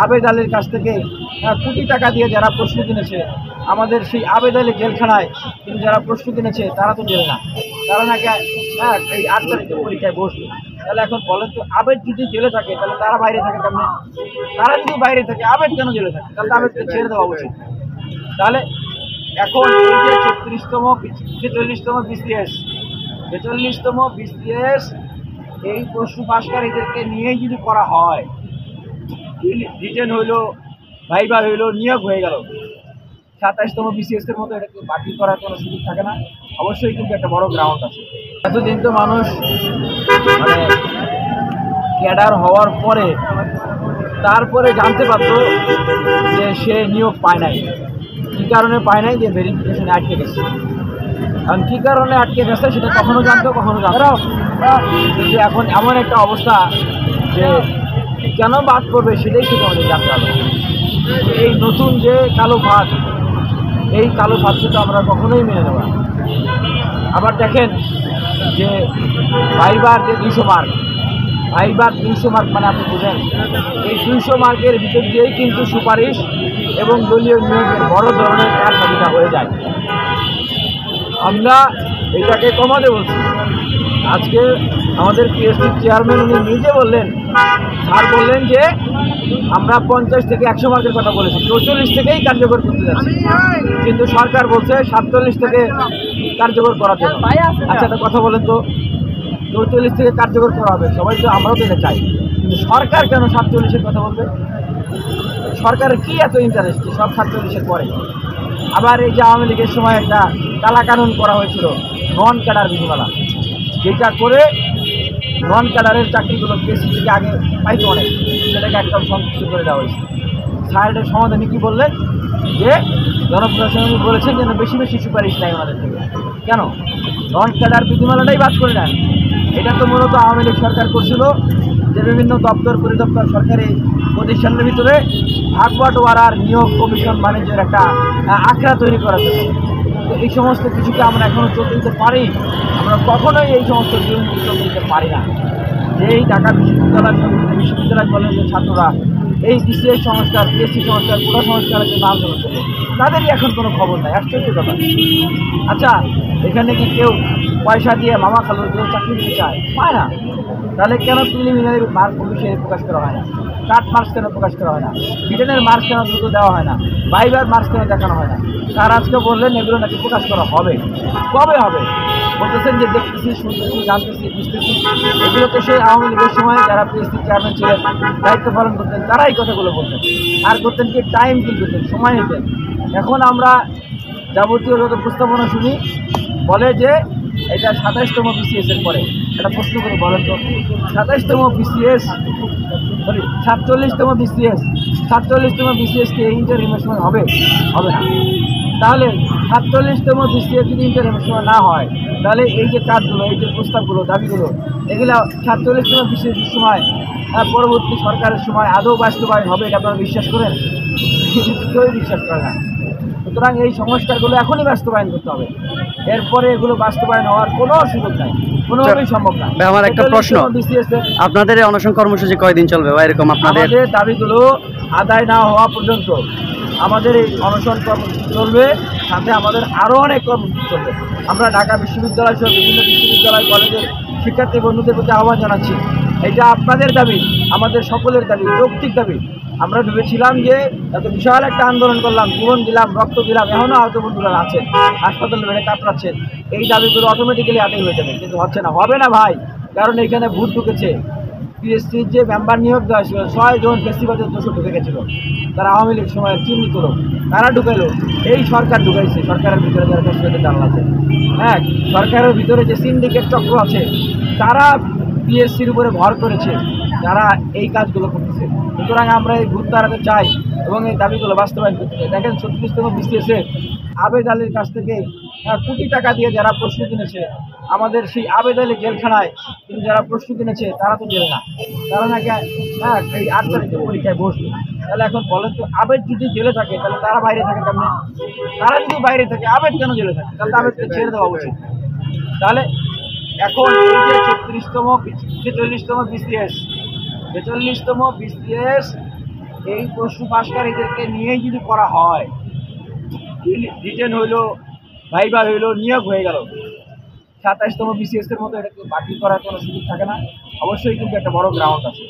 আবেদ আলীর কাছ থেকে কোটি টাকা দিয়ে যারা প্রশ্ন কিনেছে, আমাদের সেই আবেদ আলী জেলখানায় কিন্তু যারা প্রশ্ন কিনেছে তারা তো জেলে না, তারা নাকি এই 8 তারিখের পরীক্ষায় বসবে। তাহলে এখন বলেন তো, আবেদ যদি জেলে থাকে তাহলে তারা বাইরে থাকে কেমন? তারা যদি বাইরে থাকে আবেদ কেন জেলে থাকে? তাহলে আবেদকে ছেড়ে দেওয়া উচিত। তাহলে এখন এই যে 46তম BCS এই প্রশ্ন পাশকারীদেরকে নিয়েই যদি করা হয়, রিটেন হইলো, ভাইবা হইলো, নিয়োগ হয়ে গেল, 27তম BCS এর মতো এটাকে বাতিল করার কোনো সুযোগ থাকে না। অবশ্যই কিন্তু একটা বড় গ্রাউন্ড আছে। এতদিন তো মানুষ মানে ক্যাডার হওয়ার পরে তারপরে জানতে পারতো যে সে নিয়োগ পায় নাই। কী কারণে পায় নাই? যে ভেরিফিকেশনে আটকে গেছে। কারণ কী কারণে আটকে গেছে সেটা কখনো জানতো, কখনো জানতো। কিন্তু এখন এমন একটা অবস্থা যে কেন বাদ করবে সেটাই শুধু আমাদের জানতে হবে। এই নতুন যে কালো ভাত, এই কালো ভাতকে তো আমরা কখনোই মেনে নেব না। আবার দেখেন যে ভাইবার যে 200 মার্ক, ভাইবার 200 মার্ক মানে আপনি বুঝেন, এই 200 মার্কের ভিতর দিয়েই কিন্তু সুপারিশ এবং দলীয় নিয়োগের বড় ধরনের কারসাজিটা হয়ে যায়। আমরা এটাকে কমাতে বলছি। আজকে আমাদের পিএসসির চেয়ারম্যান উনি নিজে বললেন, স্যার বললেন যে আমরা 50 থেকে 100 মার্কের কথা বলেছি, 44 থেকেই কার্যকর করতে যাচ্ছি, কিন্তু সরকার বলছে 47 থেকে কার্যকর করার জন্য। আচ্ছা, একটা কথা বলেন তো, 44 থেকে কার্যকর করা হবে, সবাই তো, আমরাও তো এটা চাই, কিন্তু সরকার কেন 47-এর কথা বলবে? সরকারের কি এত ইন্টারেস্ট সব 47-এর পরে? আবার এই যে আওয়ামী লীগের সময় একটা কালা কানুন করা হয়েছিল, নন ক্যাডার বিধিমালা, যেটা করে নন ক্যাডারের চাকরিগুলো বেশি থেকে আগে পাইতো অনেক, সেটাকে একদম সন্তুষ্ট করে দেওয়া হয়েছে। স্যার এটার সমাধানে কী বললেন? যে জনপ্রশাসন বলেছেন যেন বেশি বেশি সুপারিশ নেয় আমাদের থেকে। কেন? নন ক্যাডার বিধিমালাটাই বাদ করে দেন। এটা তো মূলত আওয়ামী লীগ সরকার করছিল, যে বিভিন্ন দপ্তর পরিদপ্তর সরকারি প্রতিষ্ঠানের ভিতরে ভাগবাটোয়ারার নিয়োগ কমিশন বাণিজ্যের একটা আখড়া তৈরি করার জন্য। তো এই সমস্ত কিছুকে আমরা এখনও চলতে দিতে পারি? আমরা কখনোই এই সমস্ত নিয়মকে চলতে দিতে পারি না। যে এই ঢাকা বিশ্ববিদ্যালয় কলেজের ছাত্ররা এই BCS সংস্কার, PSC সংস্কার, পুরো সংস্কারের জন্য আন্দোলন করবে, তাদেরই এখন কোনো খবর নাই। আশ্চর্য কথা। আচ্ছা, এখানে কি কেউ পয়সা দিয়ে মামা খালুর কেউ চাকরি দিতে চায়? পায় না। তাহলে কেন প্রিলিমিনারি মার্ক অফিসিয়ালি প্রকাশ করা হয় না? কাট মার্কস কেন প্রকাশ করা হয় না? রিটেনের মার্কস কেন দ্রুত দেওয়া হয় না? ভাইবার মার্কস কেন দেখানো হয় না? তার আজকে বললেন এগুলো নাকি প্রকাশ করা হবে। কবে হবে? বলতেছেন যে দেখতেছি, শুনতেছি, জানতেছি, বুঝতেছি। এগুলো তো সেই আওয়ামী লীগের সময় যারা পিএসসি চেয়ারম্যান ছিলেন, দায়িত্ব পালন করতেন, তারাই কথাগুলো বলতেন। আর করতেন কি? টাইম কিন্তু দিতেন, সময় নিতেন। এখন আমরা যাবতীয় যত প্রস্তাবনা শুনি, বলে যে এটা 27তম BCS এর পরে। একটা প্রশ্ন করে বলেন তো, 27তম BCS, সরি 47তম BCS, 47তম BCS কি ইন্টারিমের সময় হবে? হবে না। তাহলে 47তম BCS যদি ইন্টারিমের সময় না হয়, তাহলে এই যে কাজগুলো, এই যে প্রস্তাবগুলো, দাবিগুলো, এগুলো 47তম BCS এর সময় পরবর্তী সরকারের সময় আদৌ বাস্তবায়ন হবে? এটা আপনারা বিশ্বাস করেন? কেউই বিশ্বাস করে না। সুতরাং এই সংস্কারগুলো এখনই বাস্তবায়ন করতে হবে, এরপরে এগুলো বাস্তবায়ন হওয়ার কোনো সুযোগ নাই, কোনোভাবেই সম্ভব না। আমার একটা প্রশ্ন, আপনাদের এই অনশন কর্মসূচি কয়দিন চলবে বা এরকম? আপনাদের দাবিগুলো আদায় না হওয়া পর্যন্ত আমাদের এই অনশন কর্মসূচি চলবে, সাথে আমাদের আরও অনেক কর্মসূচি চলবে। আমরা ঢাকা বিশ্ববিদ্যালয় সহ বিভিন্ন বিশ্ববিদ্যালয় কলেজের শিক্ষার্থী বন্ধুদের প্রতি আহ্বান জানাচ্ছি, এটা আপনাদের দাবি, আমাদের সকলের দাবি, যৌক্তিক দাবি। আমরা ভেবেছিলাম যে এত বিশাল একটা আন্দোলন করলাম, জীবন দিলাম, রক্ত দিলাম, এখনও আহত বন্ধুরা আছেন, হাসপাতালে বেড়ে কাতরাচ্ছেন, এই দাবিগুলো অটোমেটিক্যালি আদায় হয়ে যাবে, কিন্তু হচ্ছে না, হবে না ভাই। কারণ এখানে ভোট ঢুকেছে। পিএসসির যে মেম্বার নিয়োগ দেওয়া ছিল, 6 জন ফেস্টিভ্যালের দোষও ঢুকে গেছিলো, তারা আওয়ামী লীগ সময়ের চিহ্নিত লোক, তারা ঢুকাইলো। এই সরকার ঢুকাইছে, সরকারের ভিতরে যারা ফেস্টিভ্যালের দালাল আছে, হ্যাঁ, সরকারের ভিতরে যে সিন্ডিকেট চক্র আছে, তারা পিএসসির উপরে ভর করেছে, যারা এই কাজগুলো করতেছে। সুতরাং আমরা এই ভোট তাড়াতে চাই এবং এই দাবিগুলো বাস্তবায়ন করতে চাই। দেখেন 36তম BCS আবেদ আলীর কাছ থেকে কোটি টাকা দিয়ে যারা প্রশ্ন কিনেছে, আমাদের সেই আবেদ আলী জেলখানায় কিন্তু যারা প্রশ্ন কিনেছে তারা তো জেলে না, তারা নাকি এই 8 তারিখের পরীক্ষায় বসবে। তাহলে এখন বলেন তো, আবেদ যদি জেলে থাকে তাহলে তারা বাইরে থাকে কেমন? তারা যদি বাইরে থাকে আবেদ কেন জেলে থাকে? তাহলে আবেদকে ছেড়ে দেওয়া উচিত। তাহলে এখন এই যে 46তম BCS এই প্রশ্ন পাশকারীদেরকে নিয়েই যদি করা হয়, রিটেন হইলো, ভাইবা হইলো, নিয়োগ হয়ে গেল, 27তম বিসিএস এর মতো এটাকে বাতিল করার কোনো সুযোগ থাকে না। অবশ্যই কিন্তু একটা বড় গ্রাউন্ড আছে।